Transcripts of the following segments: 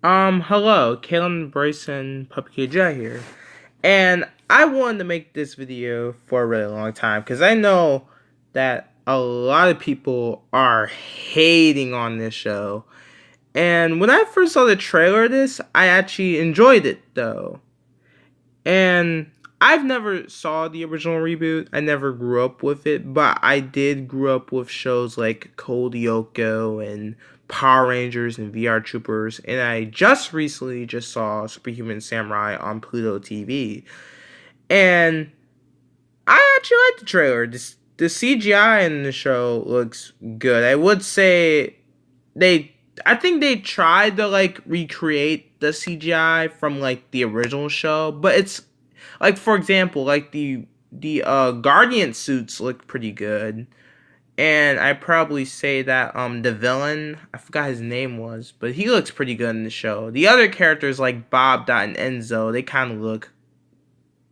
Hello, Kalen Bryson, Puppy KJ here. And I wanted to make this video for a really long time because I know that a lot of people are hating on this show. And when I first saw the trailer of this, I actually enjoyed it though. And I've never saw the original reboot. I never grew up with it, but I did grow up with shows like Code Lyoko and Power Rangers and VR Troopers, and I just recently just saw Superhuman Samurai on Pluto TV. And I actually like the trailer. The CGI in the show looks good. I would say they I think they tried to like recreate the CGI from like the original show, but it's like, for example, like the Guardian suits look pretty good. And I probably say that the villain, I forgot his name was, but he looks pretty good in the show. The other characters like Bob, Dot, and Enzo, they kind of look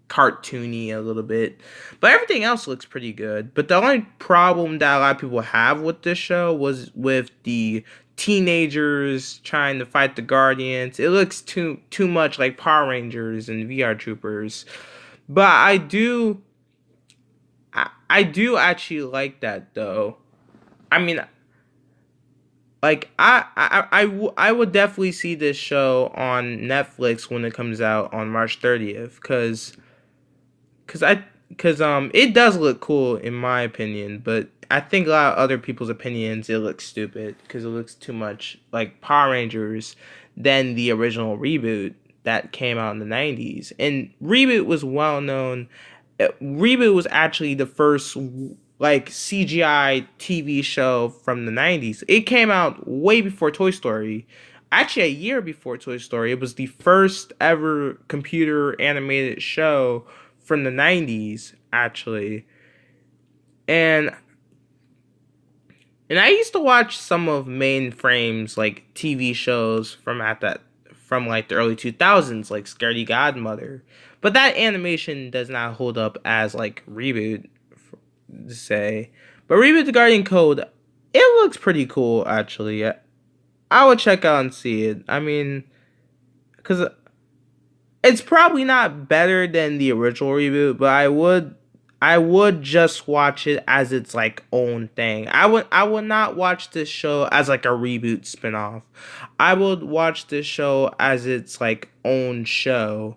cartoony a little bit. But everything else looks pretty good. But the only problem that a lot of people have with this show was with the teenagers trying to fight the Guardians. It looks too much like Power Rangers and VR Troopers. But I do actually like that though. I mean, like I would definitely see this show on Netflix when it comes out on March 30th cuz I cuz it does look cool in my opinion, but I think a lot of other people's opinions it looks stupid cuz it looks too much like Power Rangers than the original reboot that came out in the 90s. And Reboot was well known. Reboot was actually the first like CGI TV show from the 90s. It came out way before Toy Story. Actually, a year before Toy Story. It was the first ever computer animated show from the 90s, actually. And and I used to watch some of Mainframe's like TV shows from like the early 2000s, like Scaredy Godmother. But that animation does not hold up as like Reboot to say. But Reboot the Guardian Code, it looks pretty cool actually. I would check out and see it. I mean, because it's probably not better than the original reboot, but I would just watch it as its like own thing. I would not watch this show as like a reboot spinoff. I would watch this show as its like own show.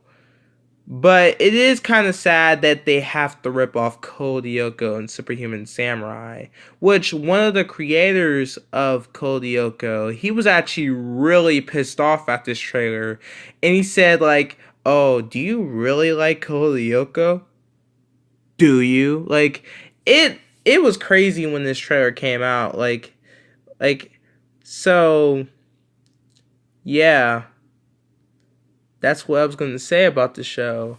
But it is kind of sad that they have to rip off Code Lyoko and Superhuman Samurai, which one of the creators of Code Lyoko, he was actually really pissed off at this trailer, and he said like, "Oh, do you really like Code Lyoko? Do you?" Like it was crazy when this trailer came out. Like so yeah, that's what I was gonna say about the show.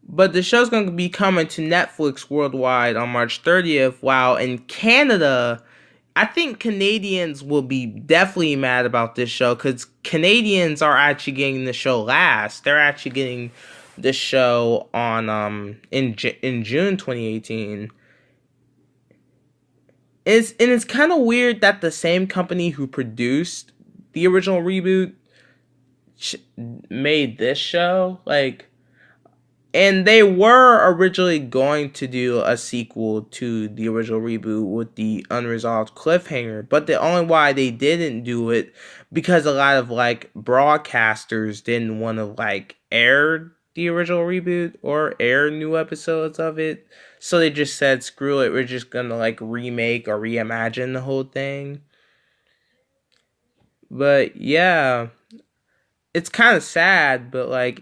But the show's going to be coming to Netflix worldwide on March 30th, while in Canada, I think Canadians will be definitely mad about this show because Canadians are actually getting the show last. They're actually getting the show on in June 2018. It's kind of weird that the same company who produced the original reboot sh- made this show. Like, and they were originally going to do a sequel to the original reboot with the unresolved cliffhanger, but the only why they didn't do it because a lot of like broadcasters didn't want to like air the original reboot or air new episodes of it. So they just said, screw it, we're just gonna like remake or reimagine the whole thing. But yeah, it's kind of sad, but like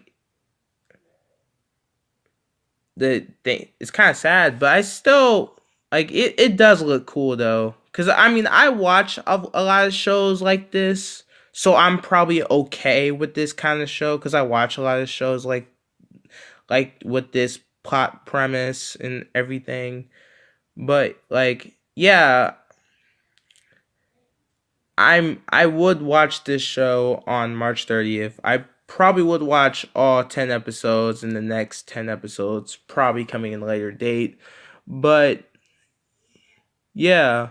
the thing it's kind of sad, but I still like it. It does look cool though, because I mean I watch a lot of shows like this, so I'm probably okay with this kind of show because I watch a lot of shows like with this plot premise and everything. But like yeah, I would watch this show on March 30th. I probably would watch all 10 episodes, and the next 10 episodes probably coming in a later date. But yeah,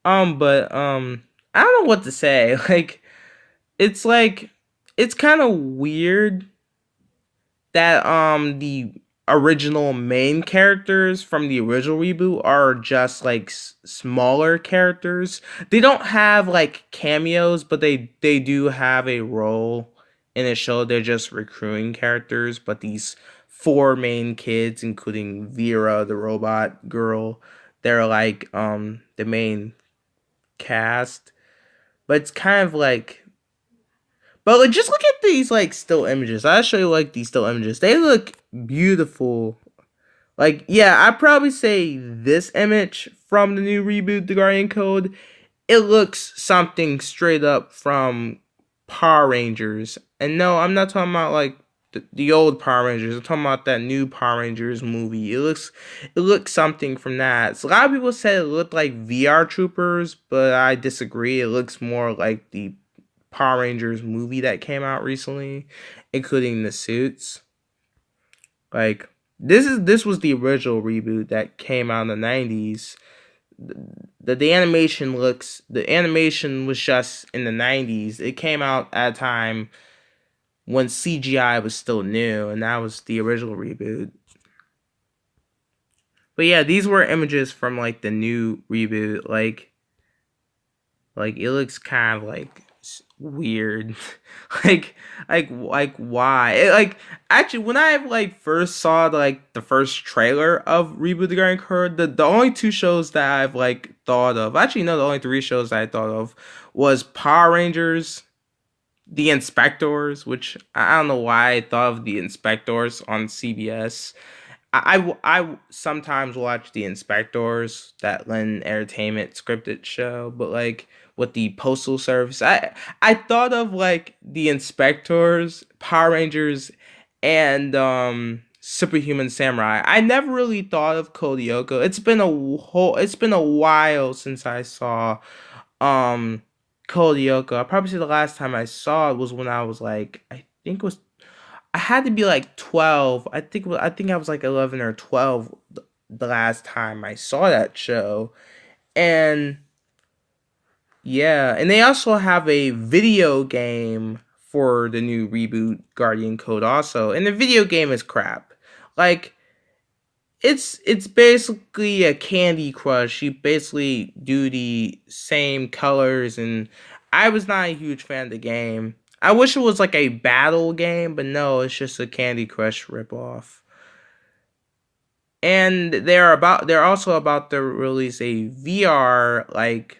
But I don't know what to say. Like it's kind of weird that the original main characters from the original reboot are just like smaller characters. They don't have like cameos, but they do have a role in the show. They're just recurring characters, but these four main kids, including Vera, the robot girl, they're like the main cast. But it's kind of like, but like, just look at these like still images. I'll show you like these still images. They look beautiful. Like, yeah, I'd probably say this image from the new reboot, The Guardian Code, it looks something straight up from Power Rangers. And no, I'm not talking about like the old Power Rangers. I'm talking about that new Power Rangers movie. It looks something from that. So a lot of people said it looked like VR Troopers, but I disagree. It looks more like the Power Rangers movie that came out recently, including the suits. Like this was the original reboot that came out in the 90s. The animation was just in the 90s. It came out at a time when CGI was still new, and that was the original reboot. But yeah, these were images from like the new reboot. Like it looks kind of like weird. Like why? Like actually, when I like first saw like the first trailer of Reboot the Grand Code, the only two shows that I've like thought of, actually no, the only three shows that I thought of was Power Rangers, The Inspectors, which I don't know why I thought of The Inspectors on CBS. I sometimes watch The Inspectors, that Lynn Entertainment scripted show, but like with the Postal Service, I thought of like The Inspectors, Power Rangers, and Superhuman Samurai. I never really thought of Code Lyoko. It's been a while since I saw um Code Lyoko. I probably say the last time I saw it was when I was like, I think it was, I had to be like 12. I think I was like 11 or 12 the last time I saw that show. And yeah, and they also have a video game for the new reboot Guardian Code also. And the video game is crap. Like it's basically a Candy Crush. You basically do the same colors, and I was not a huge fan of the game. I wish it was like a battle game, but no, it's just a Candy Crush ripoff. And they're also about to release a VR like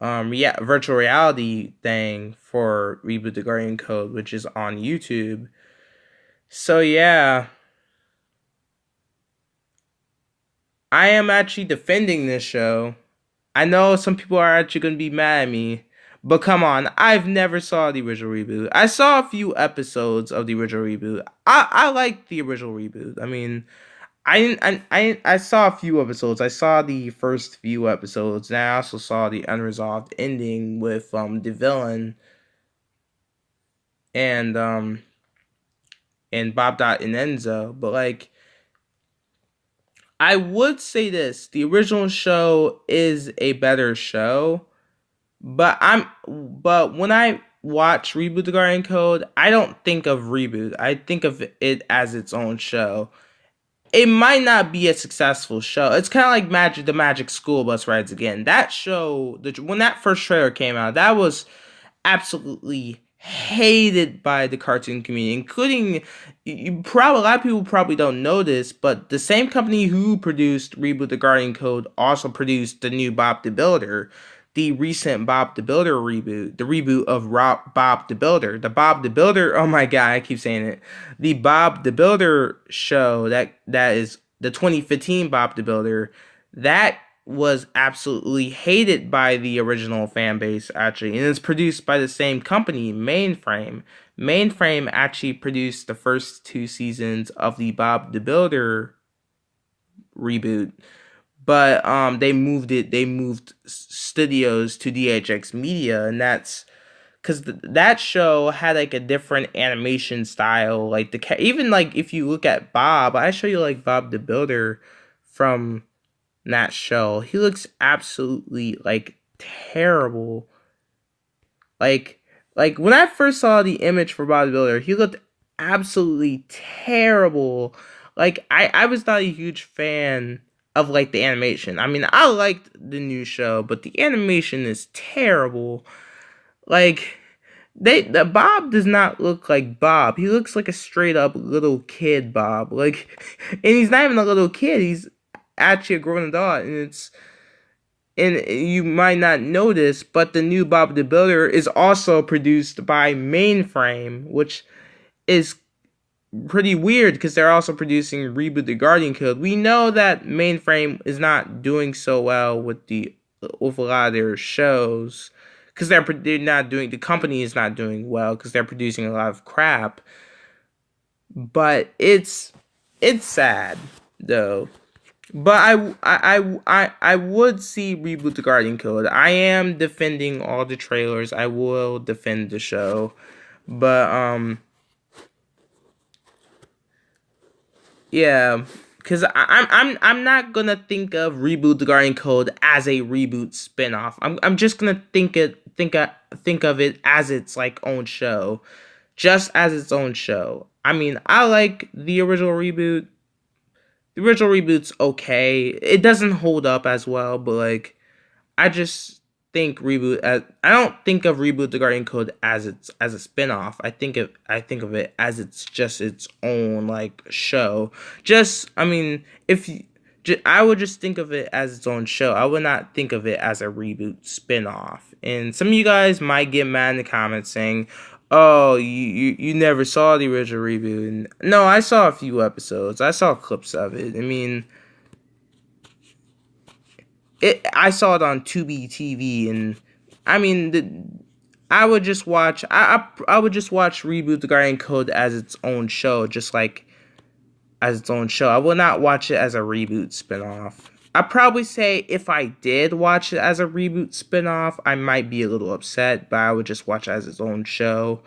yeah, virtual reality thing for Reboot the Guardian Code, which is on YouTube. So yeah, I am actually defending this show. I know some people are actually gonna be mad at me, but come on, I've never saw the original reboot. I saw a few episodes of the original reboot. I like the original reboot. I mean, I saw a few episodes. I saw the first few episodes, and I also saw the unresolved ending with the villain and Bob Dot and Enzo. But like, I would say this: the original show is a better show. But when I watch Reboot the Guardian Code, I don't think of Reboot. I think of it as its own show. It might not be a successful show. It's kind of like the Magic School Bus Rides Again. That show, when that first trailer came out, that was absolutely hated by the cartoon community, including probably a lot of people probably don't know this, but the same company who produced Reboot the Guardian Code also produced the new Bob the Builder, the recent Bob the Builder reboot, the reboot of Bob the Builder, the Bob the Builder. Oh my god, I keep saying it. The Bob the Builder show that is the 2015 Bob the Builder. That was absolutely hated by the original fan base, actually, and it's produced by the same company, Mainframe. Mainframe actually produced the first two seasons of the Bob the Builder reboot, but they moved studios to DHX Media, and that's because that show had like a different animation style. Like even like if you look at Bob, I show you like Bob the Builder from that show. He looks absolutely like terrible. Like when I first saw the image for Bob the Builder, he looked absolutely terrible. Like I was not a huge fan of like the animation. I mean, I liked the new show, but the animation is terrible. Like the Bob does not look like Bob. He looks like a straight up little kid Bob. Like and he's not even a little kid. He's actually a grown adult, and you might not notice, but the new Bob the Builder is also produced by Mainframe, which is pretty weird because they're also producing Reboot the Guardian Code. We know that Mainframe is not doing so well with a lot of their shows because they're not doing, the company is not doing well because they're producing a lot of crap. But it's sad though. But I would see Reboot the Guardian Code. I am defending all the trailers. I will defend the show. But yeah, cuz I'm not going to think of Reboot the Guardian Code as a reboot spin-off. I'm just going to think of it as its like own show. Just as its own show. I mean, I like the original reboot. The original reboot's okay. It doesn't hold up as well, but like I just think reboot as I don't think of Reboot the Guardian Code as a spin-off. I think of it as it's just its own like show. Just I mean, if you I would just think of it as its own show. I would not think of it as a reboot spin-off. And some of you guys might get mad in the comments saying, "Oh, you never saw the original reboot." And no, I saw a few episodes. I saw clips of it. I mean, I saw it on Tubi TV, and I mean, I would just watch. I would just watch Reboot the Guardian Code as its own show, just like as its own show. I will not watch it as a reboot spinoff. I'd probably say if I did watch it as a reboot spinoff, I might be a little upset, but I would just watch it as its own show.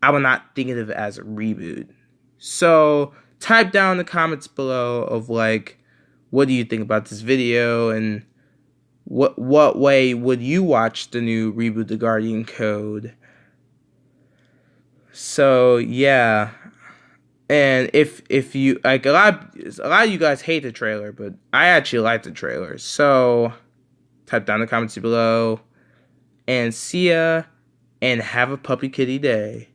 I would not think of it as a reboot. So type down in the comments below of like, what do you think about this video, and what way would you watch the new Reboot the Guardian Code? So yeah. And if you like a lot of you guys hate the trailer, but I actually like the trailer. So type down in the comments below, and see ya, and have a puppy kitty day.